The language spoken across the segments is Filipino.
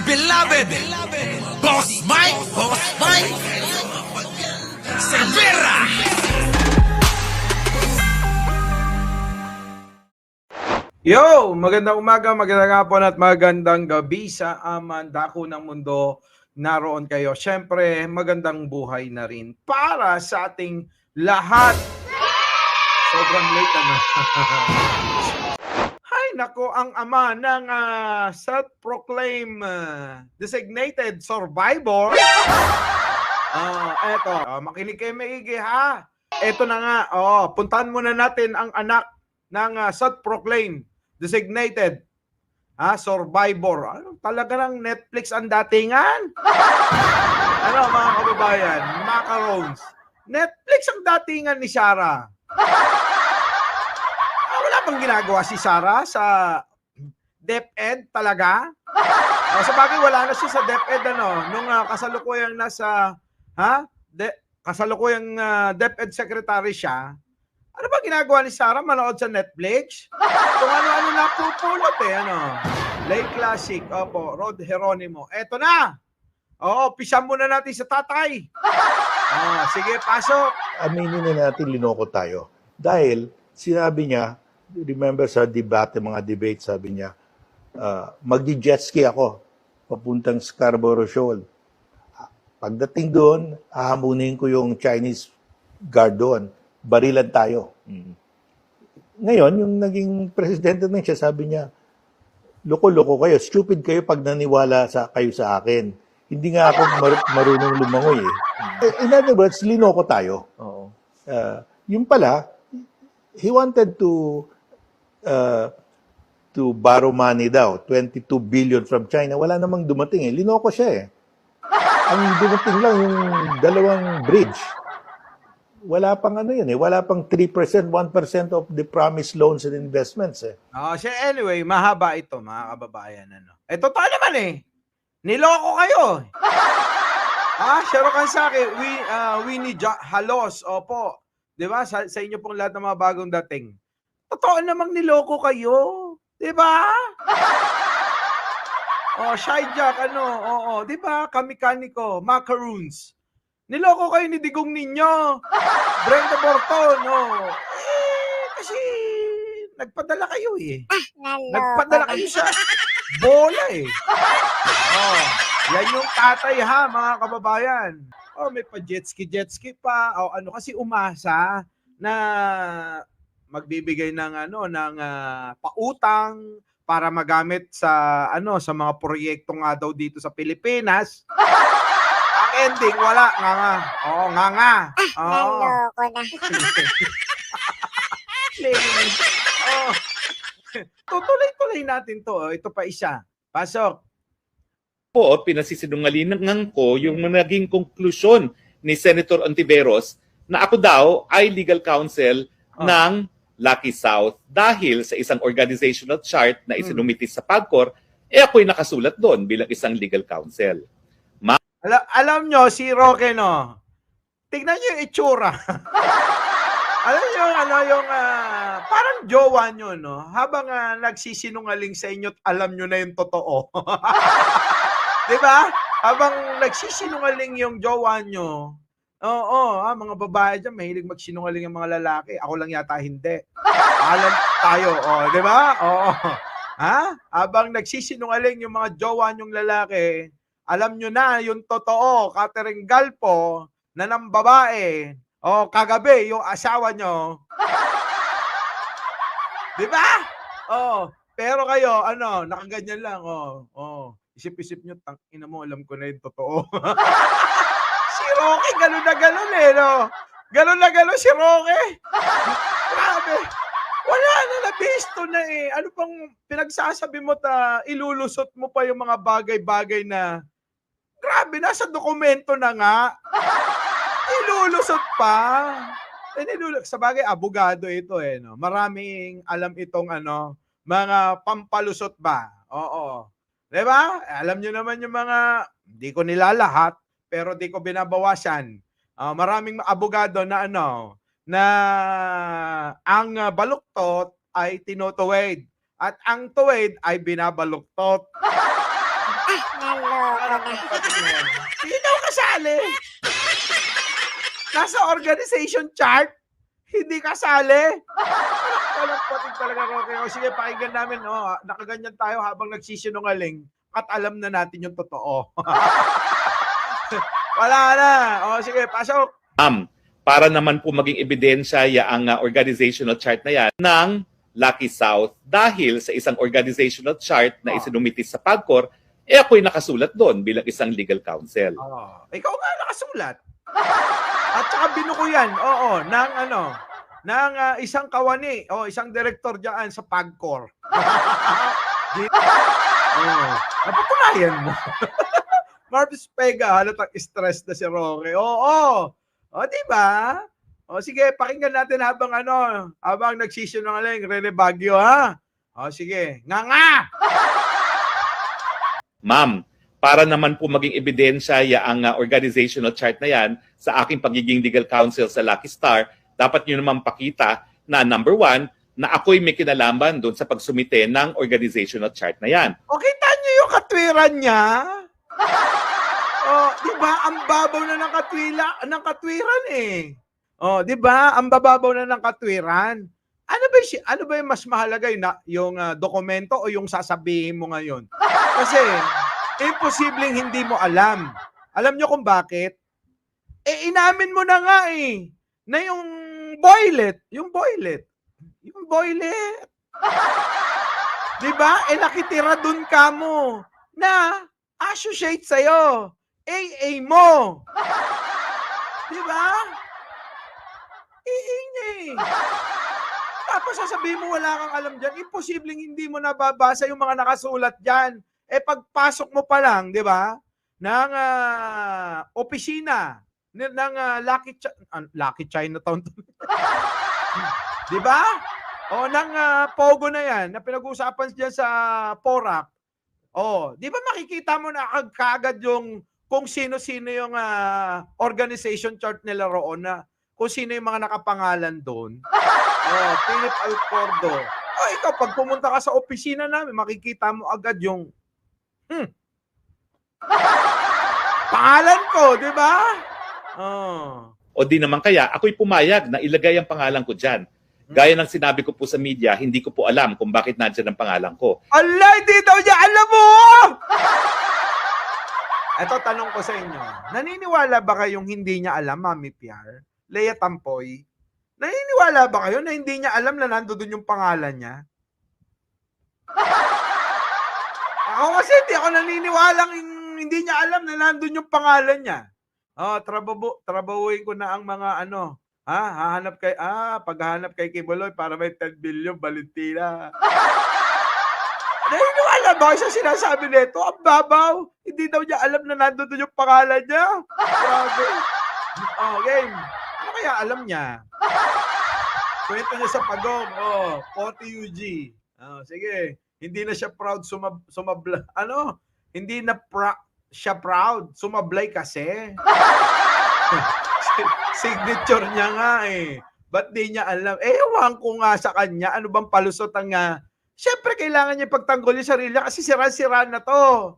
beloved, Boss Mike Cervera. Yo! Magandang umaga, magandang hapon at magandang gabi sa dako ng mundo. Naroon kayo. Siyempre, magandang buhay na rin para sa ating lahat. Sobrang late ano. Hay nako, ang ama ng self-proclaimed designated survivor. Eto, makinig kayo maigi ha. Eto na nga, puntahan muna natin ang anak ng self-proclaimed designated survivor. Ano, talaga ng Netflix ang datingan. Ano mga kababayan, macarons. Netflix ang datingan ni Sarah. Wala bang ginagawa si Sarah sa DepEd talaga? Sa bagay, wala na siya sa DepEd nung kasalukuyang nasa kasalukuyang DepEd secretary siya. Ano ba ginagawa ni Sarah? Manood sa Netflix? Kung ano-ano na pupulot Lay Classic, opo, Rod Geronimo. Eto na! Pisan muna natin sa tatay. Sige, pasok. Aminin na natin linoko tayo. Dahil sinabi niya, remember sa debate, mga debate, sabi niya, magdi-jet ski ako, papuntang Scarborough Shoal. Pagdating doon, hahamunin ko yung Chinese guard doon. Barilan tayo. Ngayon, yung naging presidente ng siya, sabi niya, loko-loko kayo, stupid kayo pag naniwala kayo sa akin. Hindi nga ako marunong lumangoy eh. In other words, linoko tayo. Yung pala, he wanted to borrow money daw, 22 billion from China. Wala namang dumating eh. Linoko siya eh. Ang dumating lang yung dalawang bridge. Wala pang wala pang 3%, 1% of the promised loans and investments eh. Anyway, mahaba ito mga kababayan. Totoo naman eh. Niloko kayo. Share kan sa akin, Winnie Halos, opo. 'Di ba? Sa inyo pong lahat ng mga bagong dating. Totoo namang niloko kayo. 'Di ba? Shy Jack, 'di ba? Kami-kaniko, macaroons. Niloko kayo ni Digong Ninyo. Brenda Borton, kasi nagpadala kayo eh. Nagpadala kayo sa bola eh. Yan yung tatay ha, mga kababayan. May pa-jet ski pa. Kasi umasa na magbibigay ng pautang para magamit sa sa mga proyekto nga daw dito sa Pilipinas. Ang ending wala, nga. Naloko na. Tutuloy-tuloy natin to. Ito pa isa. Pasok. Po, pinasisinungalingan ko yung naging konklusyon ni Senator Ontiveros na ako daw ay legal counsel ng Lucky South dahil sa isang organizational chart na isinumitis sa PAGCOR, ako'y nakasulat doon bilang isang legal counsel. Alam nyo, si Roque, tignan nyo yung itsura. Alam nyo, parang jowa nyo, habang nagsisinungaling sa inyo, alam nyo na yung totoo. Diba? Habang nagsisinungaling yung jowa nyo, mga babae dyan, mahilig magsinungaling yung mga lalaki. Ako lang yata hindi. Alam tayo, diba? Habang nagsisinungaling yung mga jowa nyong lalaki, alam nyo na yung totoo, Catherine Galpo, na ng babae, kagabi, yung asawa nyo. Diba? Pero kayo, nakaganyan lang, isip-isip nyo, tangina mo, alam ko na yung totoo. Si Roque, gano'n na gano'n eh, Gano'n na gano'n si Roque. Grabe. Wala na, nabisto na eh. Ano pang pinagsasabi mo ilulusot mo pa yung mga bagay-bagay na grabe, nasa dokumento na nga. Ilulusot pa. Sa bagay, abogado ito eh. Maraming alam itong mga pampalusot ba. Oo. Diba? Alam nyo naman yung mga, hindi ko nilalahat, pero di ko binabawasan. Maraming abogado na na ang baluktot ay tinutuwid at ang tuwid ay binabaluktot. Naloko na. Hindi daw kasali. Nasa organization chart, hindi kasali. Walang patig talaga, Roque. O sige, pakinggan namin. O, nakaganyan tayo habang nagsisinungaling at alam na natin yung totoo. Wala na. O sige, pasok. Para naman po maging ebidensya ang organizational chart na yan ng Lucky South dahil sa isang organizational chart na isinumitis sa PAGCOR, ako'y nakasulat doon bilang isang legal counsel. Ikaw nga nakasulat. At saka binuko yan, ng isang kawani, isang direktor diyan sa PAGCOR. Napatunayan mo. Marvis Pega, halatang stress na si Roque. O, di ba? O, sige, pakinggan natin habang nagsisinungaling, Rene Baguio, ha? O, sige. Nga! Ma'am, para naman po maging ebidensya ang organizational chart na yan sa aking pagiging legal counsel sa Lucky Star, dapat nyo naman pakita na number 1, na ako'y may kinalaman doon sa pagsumite ng organizational chart na yan. O, kita nyo yung katwiran niya? Di ba? Ang babaw na ng katwiran eh. Di ba? Ang bababaw na ng katwiran. Ano ba yung mas mahalaga yung dokumento o yung sasabihin mo ngayon? Kasi imposibleng hindi mo alam. Alam nyo kung bakit? Inamin mo na nga na yung boylet. Di ba? Nakitira dun ka mo na associate sa'yo. AA mo. Di ba? AA niya Tapos sasabihin mo wala kang alam dyan, imposibleng hindi mo nababasa yung mga nakasulat dyan. Pagpasok mo pa lang, di ba, ng opisina ng Lucky Chinatown. Di ba? O ng Pogo na yan, na pinag-uusapan dyan sa PORAC. Di ba makikita mo na kaagad yung kung sino-sino yung organization chart nila roon na kung sino yung mga nakapangalan doon. Philip Alcordo. Ikaw, pag pumunta ka sa opisina namin, makikita mo agad yung pangalan ko, di ba? O di naman kaya, ako'y pumayag na ilagay ang pangalan ko dyan. Gaya ng sinabi ko po sa media, hindi ko po alam kung bakit nandyan ang pangalan ko. Allah, hindi daw niya alam mo! Ito, tanong ko sa inyo. Naniniwala ba kayong hindi niya alam, Mami Piar? Lea Tampoy? Naniniwala ba kayo na hindi niya alam na nandoon yung pangalan niya? Ako kasi hindi ako naniniwalang hindi niya alam na nandoon yung pangalan niya. Trabahuin ko na ang mga paghahanap kay Kibuloy para may 10 billion, Valentina. Naniniwala ba sa sinasabi nito? Ang babaw. Hindi daw niya alam na nandoon yung pangalan niya. Grabe. Game. Ano kaya alam niya? Kwento niya sa Pagong. 40 UG. Sige. Hindi na siya proud sumablay. Hindi na siya proud. Sumablay kasi. Signature niya nga Ba't di niya alam? Ewan ko nga sa kanya. Ano bang palusot ang siyempre, kailangan niya pagtanggol yung sarili kasi sira-sira na to.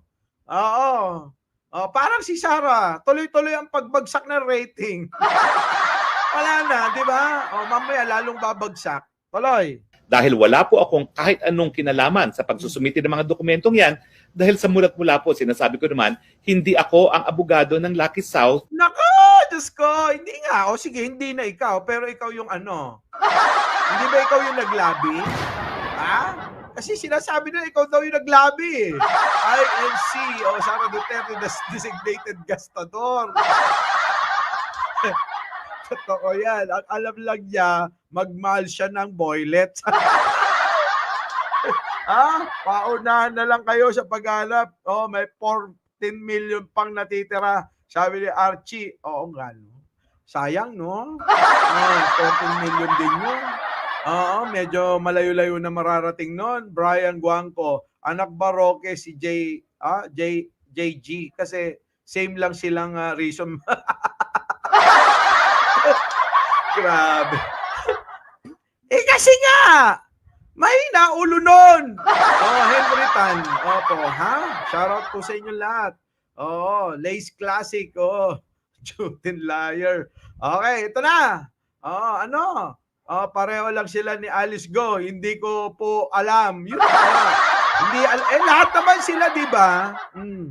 Parang si Sarah, tuloy-tuloy ang pagbagsak ng rating. Wala na, di ba? Mamaya lalong babagsak. Tuloy. Dahil wala po akong kahit anong kinalaman sa pagsusumite ng mga dokumentong yan, dahil sa mulat-mula po, sinasabi ko naman, hindi ako ang abogado ng Lucky South. Nako, Diyos ko, hindi nga. Sige, hindi na ikaw, pero ikaw yung Hindi ba ikaw yung naglabi? Kasi sinasabi na ikaw daw yung naglabi INC Sara Duterte designated gastador. Totoo yan. Ang alam lang niya, magmahal siya ng boylet. Paunahan na lang kayo sa paghanap. May 14 million pang natitira. Sabi ni Archie, nga no. Sayang no. 14 million din yun. Medyo malayo-layo na mararating nun. Brian Guangco, anak ba Roque si JG? Kasi same lang silang reason. Grabe. Kasi nga, May naulo nun! Oh, Henry Tan. Opo, ha? Shoutout po sa inyo lahat. Oh, Lace Classic. Oh, Jutin Liar. Okay, ito na. Oh, ano? Oh, pareho lang sila ni Alice Go. Hindi ko po alam. Yun na. Lahat naman sila, di ba?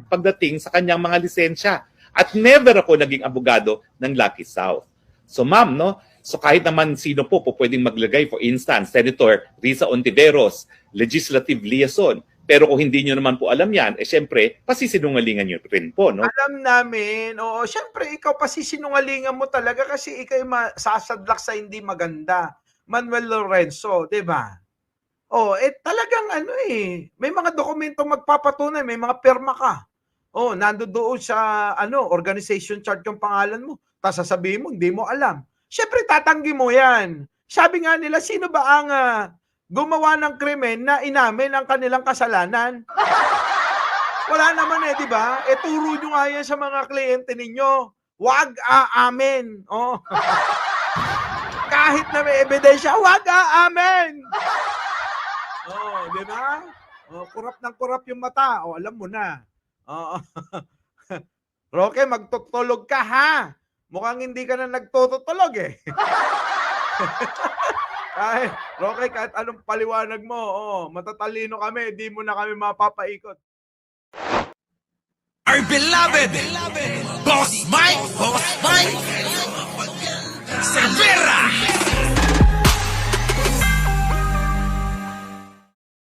Pagdating sa kanyang mga lisensya. At never ako naging abogado ng Lucky South. So ma'am, no? So kahit naman sino po pwedeng maglagay, for instance, Senator Risa Ontiveros, legislative liaison. Pero kung hindi nyo naman po alam yan, syempre, pasisinungalingan nyo rin po, no? Alam namin. Oo, syempre, ikaw pasisinungalingan mo talaga kasi ikaw sasadlak sa hindi maganda. Manuel Lorenzo, di ba? Oh, talagang may mga dokumentong magpapatunay, may mga perma ka. Oh, nandoon sa organization chart yung pangalan mo. Tapos sasabihin mo, hindi mo alam. Syempre, tatanggi mo yan. Sabi nga nila, sino ba ang gumawa ng krimen na inamin ang kanilang kasalanan? Wala naman di ba? Turo nyo nga yan sa mga kliyente ninyo. Huwag aamin. Oh. Kahit na may ebidensya, huwag aamin. Oh, di ba? Oh, kurap ng kurap yung mata. Oh, alam mo na. Oh. Roque, magtutulog ka ha. Mukhang hindi ka na nagtutulog Ay, Roque, kahit anong paliwanag mo, matatalino kami, di mo na kami mapapaikot. Our beloved Boss Mike Cervera.